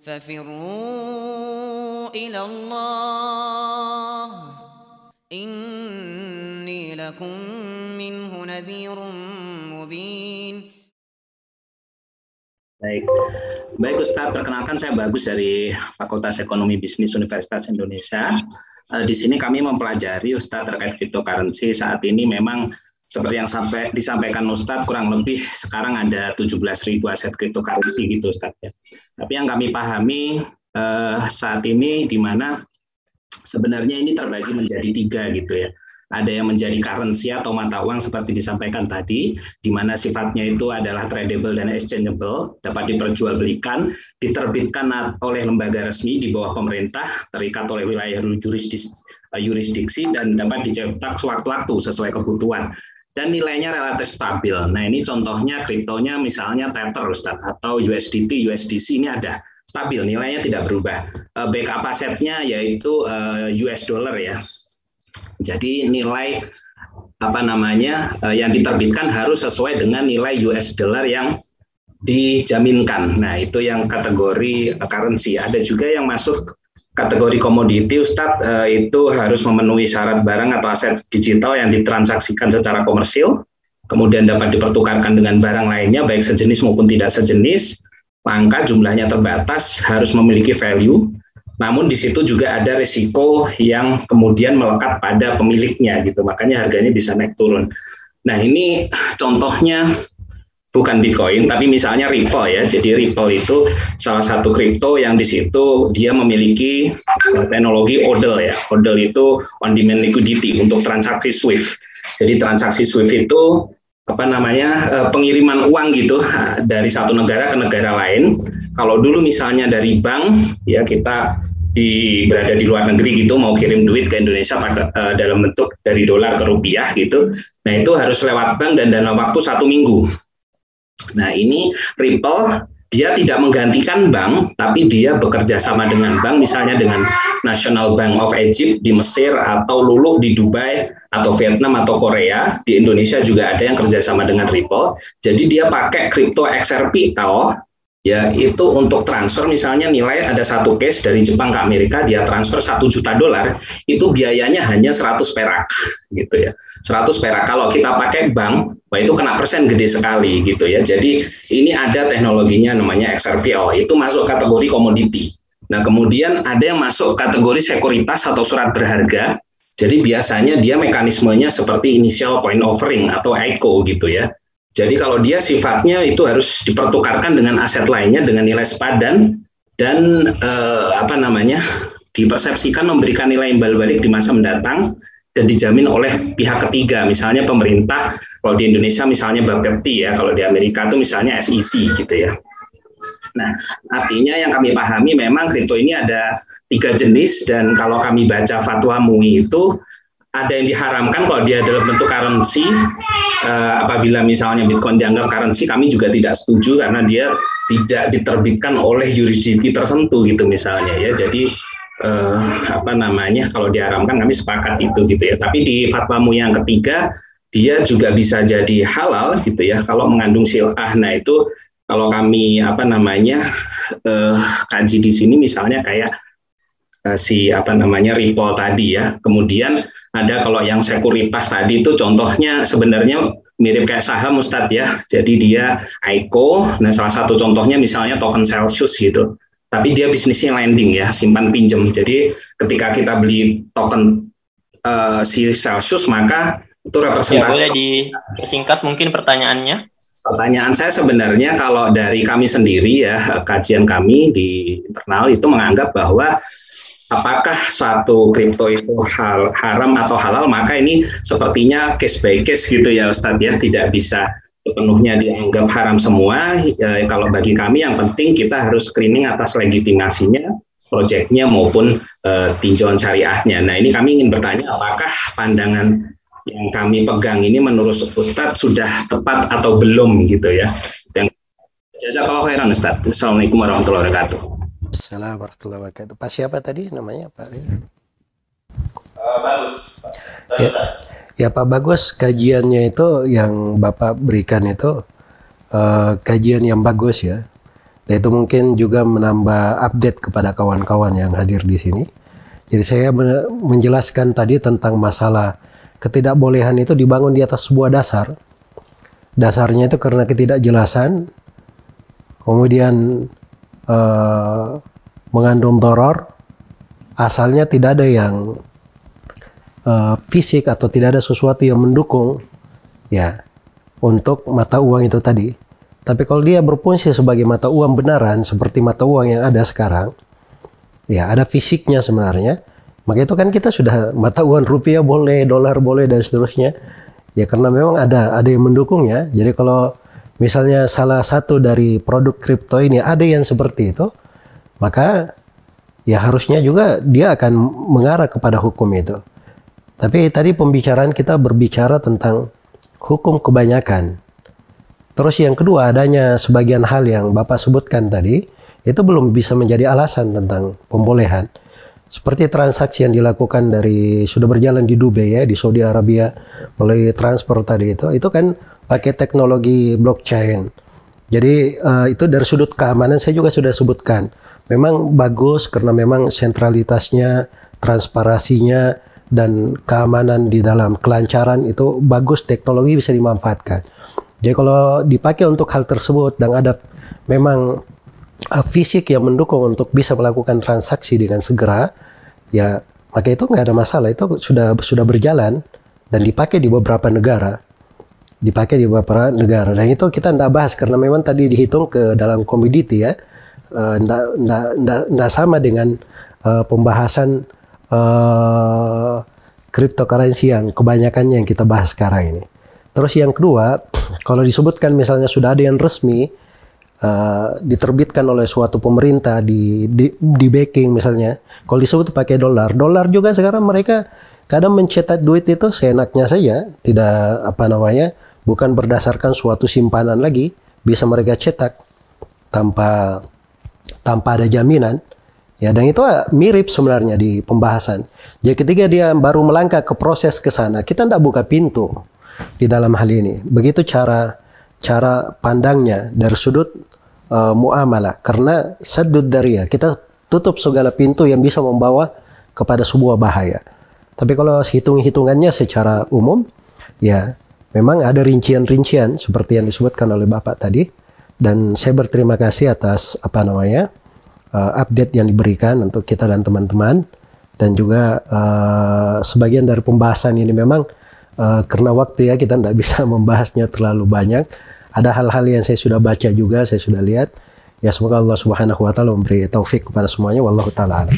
ففروا إلى الله إني لكم منه نذير مبين. Baik, baik Ustadz, perkenalkan saya Bagus dari Fakultas Ekonomi Bisnis Universitas Indonesia. Di sini kami mempelajari Ustadz terkait cryptocurrency. Saat ini memang seperti yang disampaikan Ustadz, kurang lebih sekarang ada 17.000 aset cryptocurrency gitu Ustadz ya. Tapi yang kami pahami saat ini di mana sebenarnya ini terbagi menjadi 3 gitu ya. Ada yang menjadi currency atau mata uang seperti disampaikan tadi, di mana sifatnya itu adalah tradable dan exchangeable, dapat diperjualbelikan, diterbitkan oleh lembaga resmi di bawah pemerintah, terikat oleh wilayah jurisdiksi, dan dapat dicetak sewaktu-waktu sesuai kebutuhan. Dan nilainya relatif stabil. Nah ini contohnya kriptonya misalnya Tether Ustadz, atau USDT, USDC ini ada stabil, nilainya tidak berubah. Backup asetnya yaitu US dollar ya. Jadi nilai yang diterbitkan harus sesuai dengan nilai US dollar yang dijaminkan. Nah, itu yang kategori currency. Ada juga yang masuk kategori komoditi, Ustadz, itu harus memenuhi syarat barang atau aset digital yang ditransaksikan secara komersil, kemudian dapat dipertukarkan dengan barang lainnya, baik sejenis maupun tidak sejenis, langka, jumlahnya terbatas, harus memiliki value. Namun di situ juga ada risiko yang kemudian melekat pada pemiliknya gitu, makanya harganya bisa naik turun. Nah ini contohnya bukan Bitcoin, tapi misalnya Ripple ya. Jadi Ripple itu salah satu kripto yang di situ dia memiliki teknologi HODL ya. HODL itu on demand liquidity untuk transaksi SWIFT. Jadi transaksi SWIFT itu pengiriman uang gitu dari satu negara ke negara lain. Kalau dulu misalnya dari bank ya kita berada di luar negeri gitu mau kirim duit ke Indonesia dalam bentuk dari dolar ke rupiah gitu. Nah itu harus lewat bank dan dalam waktu 1 minggu. Nah ini Ripple dia tidak menggantikan bank, tapi dia bekerja sama dengan bank, misalnya dengan National Bank of Egypt di Mesir, atau Lulu di Dubai, atau Vietnam, atau Korea. Di Indonesia juga ada yang kerjasama dengan Ripple. Jadi dia pakai crypto XRP ya, itu untuk transfer misalnya nilai ada satu case dari Jepang ke Amerika, dia transfer $1 juta, itu biayanya hanya 100 perak gitu ya. 100 perak. Kalau kita pakai bank, wah itu kena persen gede sekali gitu ya. Jadi ini ada teknologinya namanya XRPO, itu masuk kategori komoditi. Nah kemudian ada yang masuk kategori sekuritas atau surat berharga. Jadi biasanya dia mekanismenya seperti initial coin offering atau ICO gitu ya. Jadi kalau dia sifatnya itu harus dipertukarkan dengan aset lainnya dengan nilai sepadan dan dipersepsikan memberikan nilai imbal balik di masa mendatang dan dijamin oleh pihak ketiga, misalnya pemerintah. Kalau di Indonesia misalnya Bapepti ya, kalau di Amerika itu misalnya SEC gitu ya. Nah, artinya yang kami pahami memang kripto ini ada 3 jenis, dan kalau kami baca fatwa MUI itu ada yang diharamkan kalau dia dalam bentuk currency. Apabila misalnya Bitcoin dianggap currency, kami juga tidak setuju karena dia tidak diterbitkan oleh jurisdiksi tertentu gitu misalnya ya. Jadi kalau diharamkan kami sepakat itu gitu ya. Tapi di fatwa MUI yang ketiga dia juga bisa jadi halal gitu ya kalau mengandung sil'ah. Nah itu kalau kami kaji di sini misalnya kayak Ripple tadi ya. Kemudian ada kalau yang sekuritas tadi itu contohnya sebenarnya mirip kayak saham Ustadz ya. Jadi dia ICO. Nah salah satu contohnya misalnya token Celsius gitu. Tapi dia bisnisnya lending ya, simpan pinjam. Jadi ketika kita beli token si Celsius maka itu representasi. Ya, boleh disingkat mungkin pertanyaannya? Pertanyaan saya sebenarnya kalau dari kami sendiri ya, kajian kami di internal itu menganggap bahwa apakah suatu kripto itu haram atau halal, maka ini sepertinya case by case gitu ya Ustadz ya, tidak bisa sepenuhnya dianggap haram semua. Kalau bagi kami yang penting kita harus screening atas legitimasinya, proyeknya maupun tinjauan syariahnya. Nah ini kami ingin bertanya apakah pandangan yang kami pegang ini menurut Ustadz sudah tepat atau belum gitu ya. Jazakallahu khairan Ustadz. Assalamualaikum warahmatullahi wabarakatuh. Assalamualaikum warahmatullahi wabarakatuh. Pak siapa tadi namanya Pak? Bagus. Ya Pak Bagus, kajiannya itu yang Bapak berikan itu kajian yang bagus ya. Dan itu mungkin juga menambah update kepada kawan-kawan yang hadir di sini. Jadi saya menjelaskan tadi tentang masalah ketidakbolehan itu dibangun di atas sebuah dasar. Dasarnya itu karena ketidakjelasan, kemudian mengandung doror, asalnya tidak ada yang fisik atau tidak ada sesuatu yang mendukung ya untuk mata uang itu tadi. Tapi kalau dia berfungsi sebagai mata uang benaran seperti mata uang yang ada sekarang, ya ada fisiknya sebenarnya, maka itu kan kita sudah mata uang rupiah boleh, dolar boleh dan seterusnya. Ya karena memang ada yang mendukungnya. Jadi kalau misalnya salah satu dari produk kripto ini ada yang seperti itu, maka ya harusnya juga dia akan mengarah kepada hukum itu. Tapi tadi pembicaraan kita berbicara tentang hukum kebanyakan. Terus yang kedua, adanya sebagian hal yang Bapak sebutkan tadi, itu belum bisa menjadi alasan tentang pembolehan. Seperti transaksi yang dilakukan sudah berjalan di Dubai ya, di Saudi Arabia, melalui transfer tadi itu kan pakai teknologi blockchain. Jadi itu dari sudut keamanan saya juga sudah sebutkan. Memang bagus karena memang sentralitasnya, transparansinya, dan keamanan di dalam kelancaran itu bagus, teknologi bisa dimanfaatkan. Jadi kalau dipakai untuk hal tersebut dan ada memang fisik yang mendukung untuk bisa melakukan transaksi dengan segera, ya maka itu nggak ada masalah. Itu sudah berjalan dan dipakai di beberapa negara. Dan itu kita tidak bahas karena memang tadi dihitung ke dalam komoditi ya. Nggak sama dengan pembahasan cryptocurrency yang kebanyakannya yang kita bahas sekarang ini. Terus yang kedua, kalau disebutkan misalnya sudah ada yang resmi diterbitkan oleh suatu pemerintah di backing misalnya, kalau disebut pakai dolar juga sekarang mereka kadang mencetak duit itu seenaknya saja, tidak bukan berdasarkan suatu simpanan lagi, bisa mereka cetak tanpa ada jaminan. Ya, dan itu mirip sebenarnya di pembahasan. Jadi ketika dia baru melangkah ke proses ke sana, kita tidak buka pintu di dalam hal ini. Begitu cara pandangnya dari sudut muamalah. Karena saddud dariyah, kita tutup segala pintu yang bisa membawa kepada sebuah bahaya. Tapi kalau hitung-hitungannya secara umum, ya memang ada rincian-rincian seperti yang disebutkan oleh Bapak tadi. Dan saya berterima kasih atas update yang diberikan untuk kita dan teman-teman. Dan juga sebagian dari pembahasan ini memang karena waktu ya kita tidak bisa membahasnya terlalu banyak. Ada hal-hal yang saya sudah baca juga, saya sudah lihat. Ya semoga Allah Subhanahu wa taala memberi taufik kepada semuanya. Wallahu taala alam.